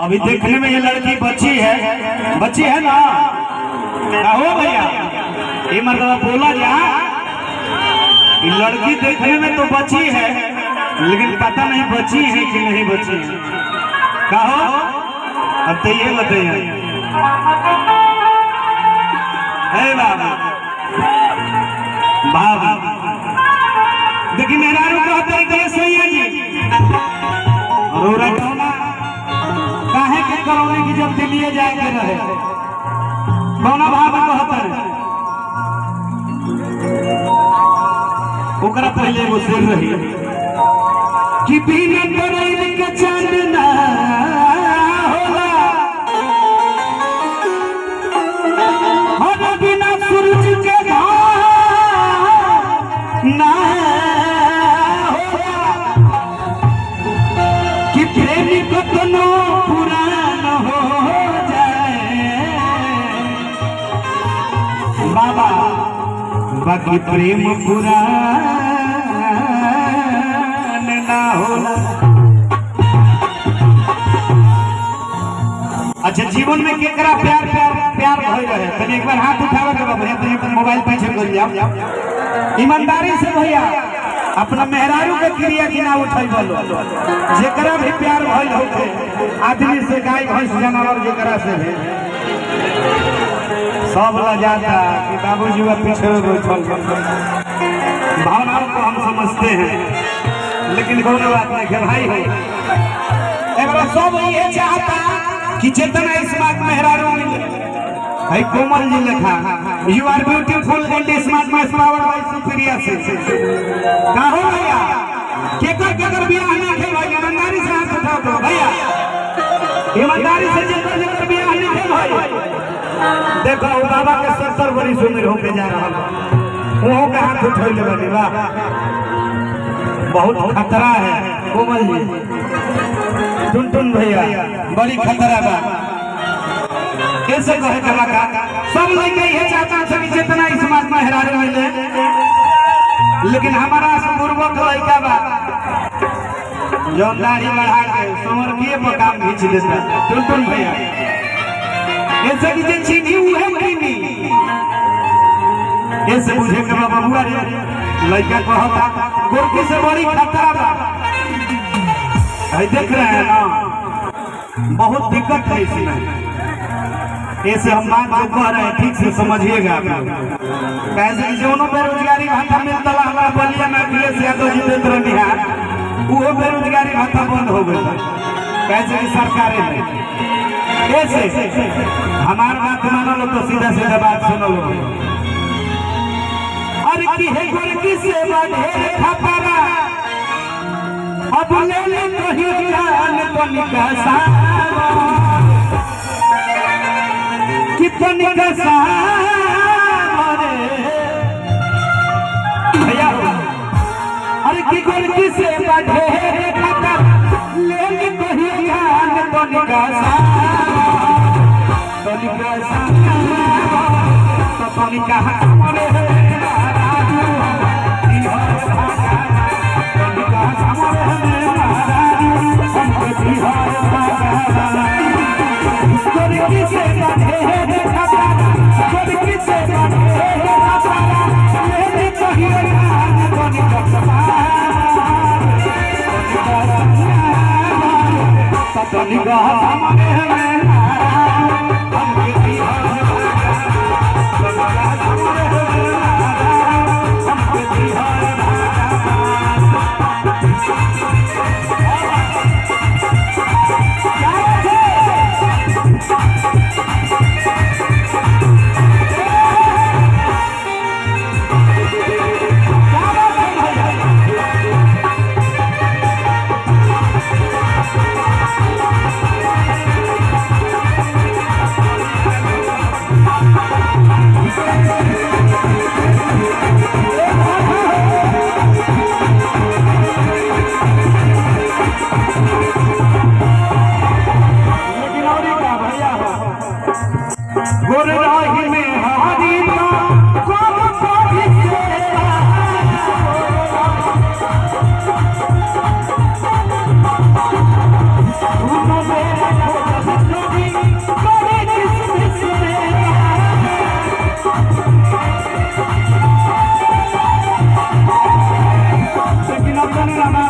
अभी देखने में ये लड़की बच्ची है ना हो भैया ये मतलब बोला जा ये लड़की देखने में तो बच्ची है लेकिन पता नहीं बच्ची है कि नहीं बच्ची है। कहो अब तो ये बताइए बाबा देखिए मेरा कहते हैं कि सही है जी रोरा काहे के करौने की जब दिल्ली जाए के रहे कौना भाव कहते हैं ओकरा पहले वो शेर रही कि बिना करैल के चांद ना होला और बिना सूरज के ना होला कि प्रेमी कतनो पुरान हो जाए बाबा बाकी प्रेम पुरान ना होला। अच्छा जीवन में केकरा प्यार प्यार प्यार भइल रहे तनी एक बार हाथ उठावे के भैया तनी अपन मोबाइल पीछे कर जाओ ईमानदारी से भैया अपना मेहरारू के क्रिया की ना उठाई बोलो जेकरा भी प्यार भइल होते आदमी से गाय भैंस जानवर जेकरा से भी सब ला जाता कि बाबूजी का पीछे भावनाओं को हम समझते हैं लेकिन कोनो बात नहीं है भाई है सब ये चाहता कि जितना स्मार्ट मेहरारू है कोमल जी लिखा you are beautiful and smart my power by superior से कहो भैया केकर बियाह ना के भाई ईमानदारी से हाथ उठाओ तो भैया ईमानदारी से जेकर बियाह ना के भाई देखो बाबा के 70 बड़ी उम्र होके जा रहा है वो के हाथ उठा ले बनी वाह बहुत खतरा है कोमल जी टुनटुन भैया बड़ी खतरा बा कैसे कहे कलाकार सब लड़के ये चाहता है जितना स्मार्ट मेहरारू मिले लेकिन हमारा पूर्वक लड़का बा जो दाढ़ी बढ़ा के समर किए पर काम खींच देता टुनटुन भैया ऐसे कि जे चीनी उहे महीनी ऐसे बुझे के बाबा बुआ रे लड़का कहता गोरकी से बड़ी खतरा बा है देख रहे हैं ना बहुत दिक्कत है इसमें ऐसे हम बात जो कह रहे हैं ठीक से समझिएगा आप लोग कैसे जोनो बेरोजगारी भत्ता मिलता हमारा बलिया में अखिलेश यादव जितेंद्र निहार वो बेरोजगारी भत्ता बंद हो गया कैसे की सरकार में ऐसे हमार बात मानो लो तो सीधा सीधा बात सुनो लो अरे की है गोरकी से बढ़े खतरा अब ले ले कहीं जान तो निकासा कितनी कैसा भैया अरे की गोरकी से बढ़े खतर ले ले कहीं जान तो निकासा तो निकासा तो निकासा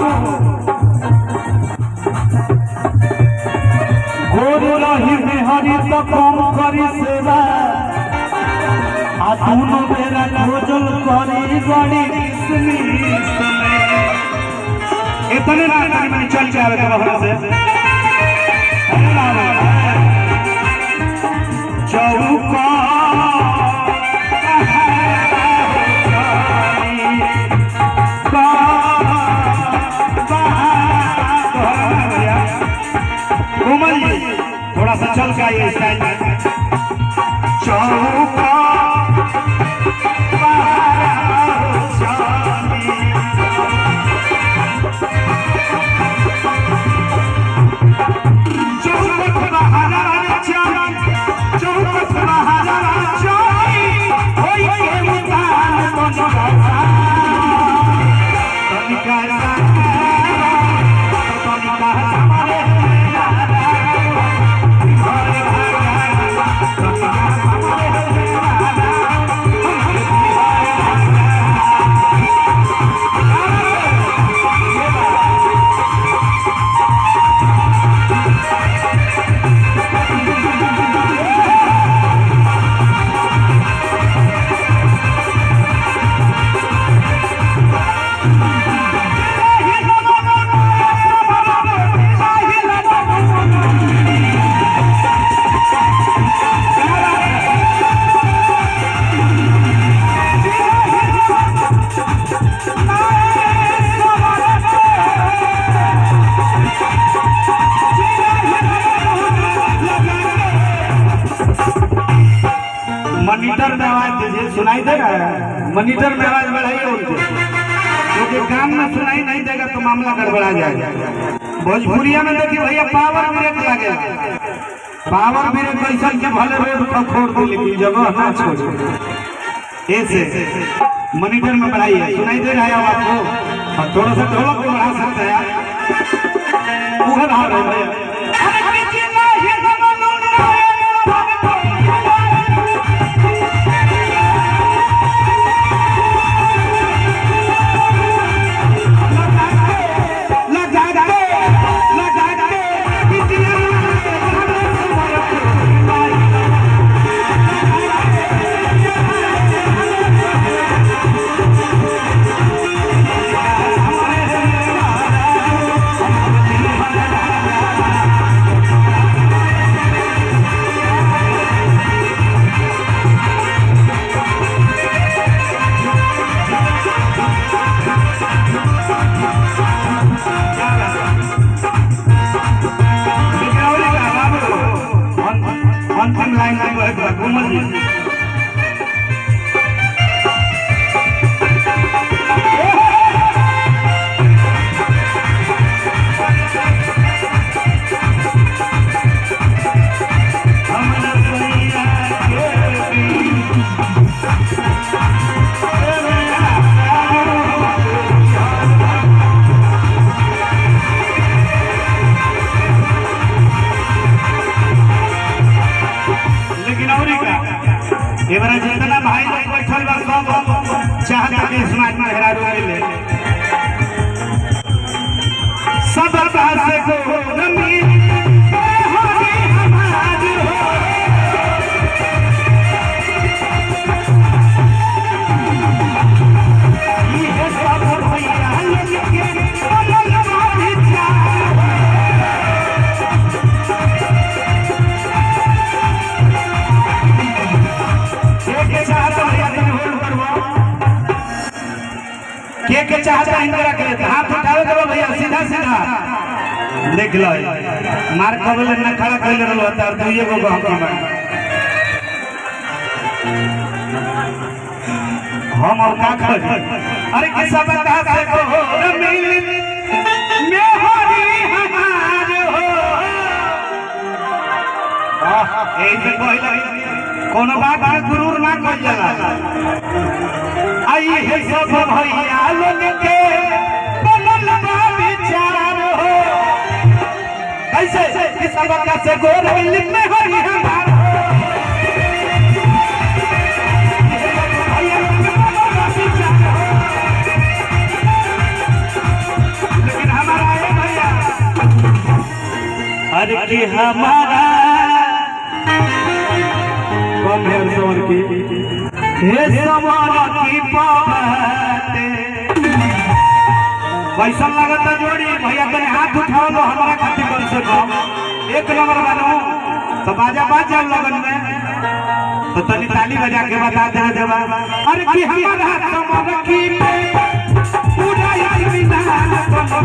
बाबू गोरू रही बिहारी तो कम करी सेवा आ दोनों बेरा खोजल करी गड़ी इतने ना मैंने चल के आवे वहां से चौका कोमल जी थोड़ा सा चल के आइए स्टाइल में चौका मॉनिटर में आवाज दीजिए, सुनाई दे रहा है? मॉनिटर में आवाज बढ़ाइए उनको, क्योंकि कान में सुनाई नहीं देगा तो मामला गड़बड़ा जाएगा। भोजपुरिया में देखिए भैया पावर ब्रेक लगेगा, पावर ब्रेक ऐसा के भले रोड पर खोड़ दो लेकिन जगह ना छोड़ो। ऐसे मॉनिटर में बढ़ाइए, सुनाई दे रहा है आपको? और थोड़ा सा ढोलक को बढ़ा सकते हैं आप, वो है भैया। अंतिम लाइन कोमल जी एवरा जितना भाई लोग बैठल बा सब चाहता के समाज में हेरारू मिले सब बात से को रमी के चाहता है इंदिरा के हाथ उठावे करो भैया सीधा सीधा देख लो मार कबल न खड़ा कइले रहलो त और दुइये गो हम की बात हम और का कर अरे के सब बता से को मिल में हरी हमार हो ए जे कहला कोनो बात में गुरूर ना कइल जाला आई है सब भैया लोग के बनल बा विचार हो कैसे इस सबका से गोर मिल में हरी हमार हो अरे कि हमारा कौन है सवर की हे सवर की पाते वैसा लगता जोड़ी भैया तने हाथ उठाओ लो हमारा खातिर कम से कम एक नंबर बनो तो बाजा बाज जाओ लगन में तो तनी ताली बजा के बता देना जवाब अरे कि हमारा सवर की पूरा यार बिना कोनो